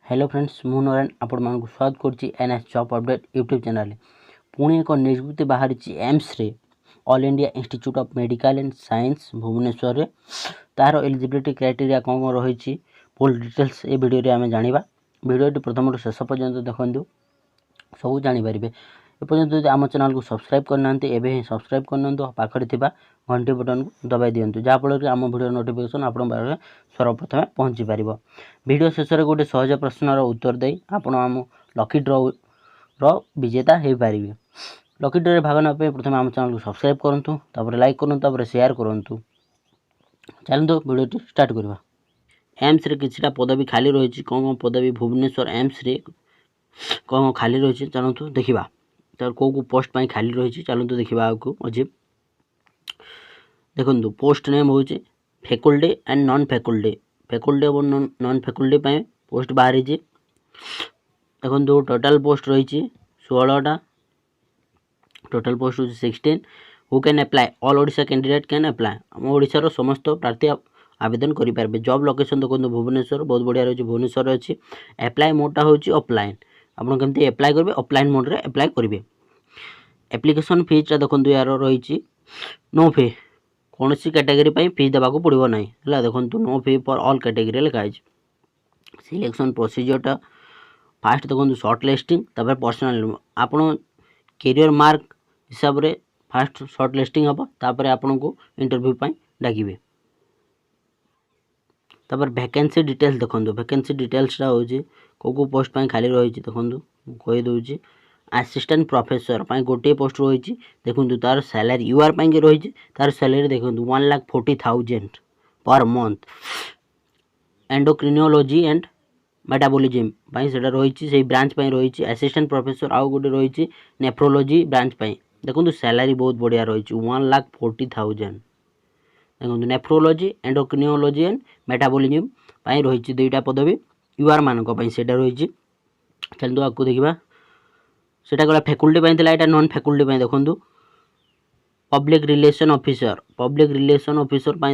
Hello friends मु नारायण आपण मानक स्वागत करछि NS job update YouTube channel. पुणी एक नियुक्ति बाहरी एम्स रे all India institute of medical and science Bhubaneswar रे तार एलिजिबिलिटी क्राइटेरिया कौन रही फुल डिटेल्स ए वीडियो रे आमे जानिबा। वीडियो प्रथम शेष पर्यंत देखंतु सब जानि परिबे। एपर्यंत जदि आम चैनल को सब्सक्राइब करना एवं सब्सक्राइब करना पाखे थिबा घंटी बटन को दबाई दिंतु जहाँफल कि आम वीडियो नोटिफिकेशन आपण पाखे सर्वप्रथम पहुँची पार। वीडियो शेष में गोटे सहज प्रश्नर उत्तर दे आपण आम लकी ड्र विजेता हो पारे। लकी ड्र भाग नापे प्रथम आम चैनल को सब्सक्राइब करूँ, तापर लाइक करूँ, शेयर करूँ। चलते वीडियो स्टार्ट करवा। एम्स रे किछटा पदवी खाली रही कौन पदवी भुवनेश्वर एम्स रे कौन खाली रही चलतु देखा तर कौ पोस्ट पाई खाली रही चलतु देखा आपको अजीब देखो पोस्ट नेम हूँ faculty and non faculty. Faculty और नॉन फैकल्टी पोस्ट बाहरी देखो टोटाल पोस्ट रही 16टा टोटाल पोस्ट हूँ 16। Who can apply all Odisha candidate can apply आम ओडिशार समस्त प्रार्थी आवेदन करेंगे। जॉब लोकेशन देखो भुवनेश्वर बहुत बढ़िया रही भुवनेश्वर अच्छी। अप्लाई मोडटा हूँ ऑफलाइन आपड़ केमती अप्लाई करेंगे ऑफलाइन मोड रे अप्लाई करेंगे। एप्लिकेशन फीसटा देखो यार रही नो फी कौन सी कैटेगरी फीस देवाक पड़ो ना है देखो no fee for all category लिखाई। सिलेक्शन प्रोसीजरटा फास्ट देखो शॉर्ट लिस्टिंग तब पर्सनाल आपड़ कैरियर मार्क हिसाब से फास्ट शॉर्ट लिस्टिंग हम तापर आपन को इंटरव्यू डाकिबे। तब वैकेंसी डिटेल्स देखो वैकेंसी डिटेल्सटा हूँ कौ पोस्ट पाई खाली रही देखो कहीदे असिस्टेंट प्रोफेसर गोटे पोस्ट रही देखो तार सैलरी यूआर पाई रही तार सैलरी देखो 1,40,000 per month. Endocrinology and metabolism से रही से ब्रांच रही असिस्टेंट प्रोफेसर आउ गोटे रही नेफ्रोलॉजी ब्रांच देखो सैलरी बहुत बढ़िया रही 1,40,000 देखो नेफ्रोलॉजी एंडोक्रिनोलॉजी एंड मेटाबॉलिज्म रही दुईटा पदवी यूआर मानक से रही। चलते आपको देखा सेटा गला फैकल्टी यहाँ नॉन फैकल्टी देखो पब्लिक रिलेशन ऑफिसर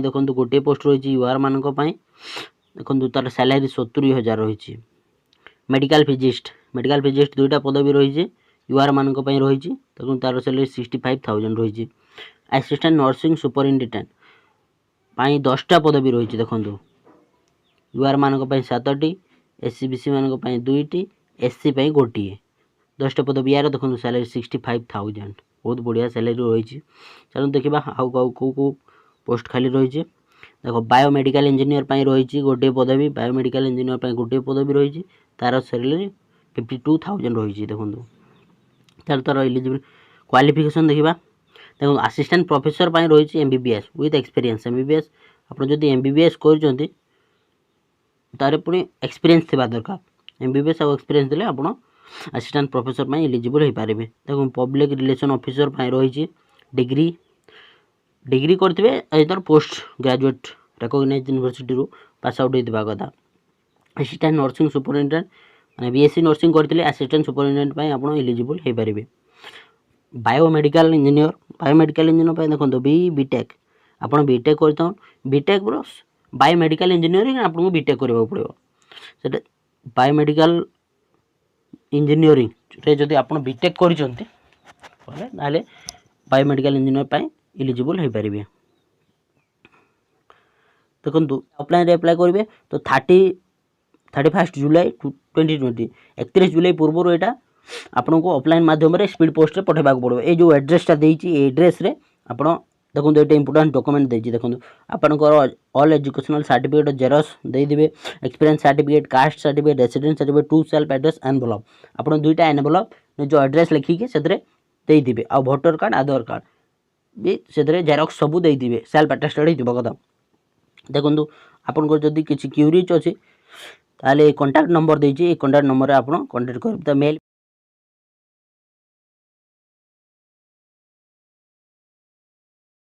देखो गोटे पोस्ट रही यूआर मानक देखो तार सैलरी 70,000 रही। मेडिकल फिजिस्ट दुईटा पदवी रही यूआर मानक रही देखो तार सैलरी 65,000 रही। असिस्टेंट नर्सिंग सुपरिटेडेंट 10टा पदवी रही देखो यूआर मानक 7टी एससीबीसी मानक 2टी एससी गोटे 10टा पदवी यार देखो सैलरी 65,000 बहुत बढ़िया सैलरी रही। चलो देखा आउ कौ पोस्ट खाली रही देखो बायोमेडिकल इंजीनियर रही गोटे पदवी बायोमेडिकल इंजीनियर गोटे पदवी रही तार सैलरी 52,000 रही देखो तार तार एलिजिबल क्वालिफिकेशन देखा देखो असिस्टेंट प्रोफेसर रही एमबीबीएस विथ एक्सपीरियंस एमबीबीएस आप जब एमबीबीएस कर तार पुणी एक्सपीरियंस थी दरकार एमबीबीएस और एक्सपीरियंस देले आप असिस्टेंट प्रोफेसर एलिजिबल हो पारे। देखो पब्लिक रिलेशन ऑफिसर रही डिग्री करते पोस्ट ग्रेजुएट रिकॉग्नाइज्ड यूनिवर्सिटी रू पास आउट होता कथा। असिस्टेंट नर्सिंग सुपरिटेडेंट मैंने बीएससी नर्सिंग करते असिस्टेंट सुपरिटेडेंट आप एलिजिबल हो पारे। बायोमेडिकल इंजीनियर देखो बीटेक आप बीटेक कर बीटेक बायोमेडिकल इंजीनियरिंग आपको बीटेक करने पड़ो से बायोमेडिकल इंजीनियरिंग जदि आप बीटेक कर बायोमेडिकल इंजीनियर एलिजिबल हो पारे। देखो ऑफलाइन अप्लाई करेंगे तो 31 जुलाई 2020 31 जुलाई पूर्व यहाँ आपन को ऑफलाइन माध्यम स्पीड पोस्ट रे पठेबा पड़ो। ये जो एड्रेसटा देती एड्रेस रे आप देखो ये इंपोर्टेंट डॉक्यूमेंट देती देखो आपनकर ऑल एजुकेशनल सर्टिफिकेट जेरक्स देदेवे experience certificate caste certificate residence certificate 2 self address envelope आप दुईटा एनवेलप जो एड्रेस लिखिकी से देदेवे आ भोटर कार्ड आधार कार्ड भी से जेरक्स सबू देदेवे सेल्फ अटेस्टेड हो कथा। देखो आपन जदि किसी क्यूरीज अच्छी ताले कॉन्टैक्ट नंबर देती कंटाक्ट नंबर आप कॉन्टैक्ट कर मेल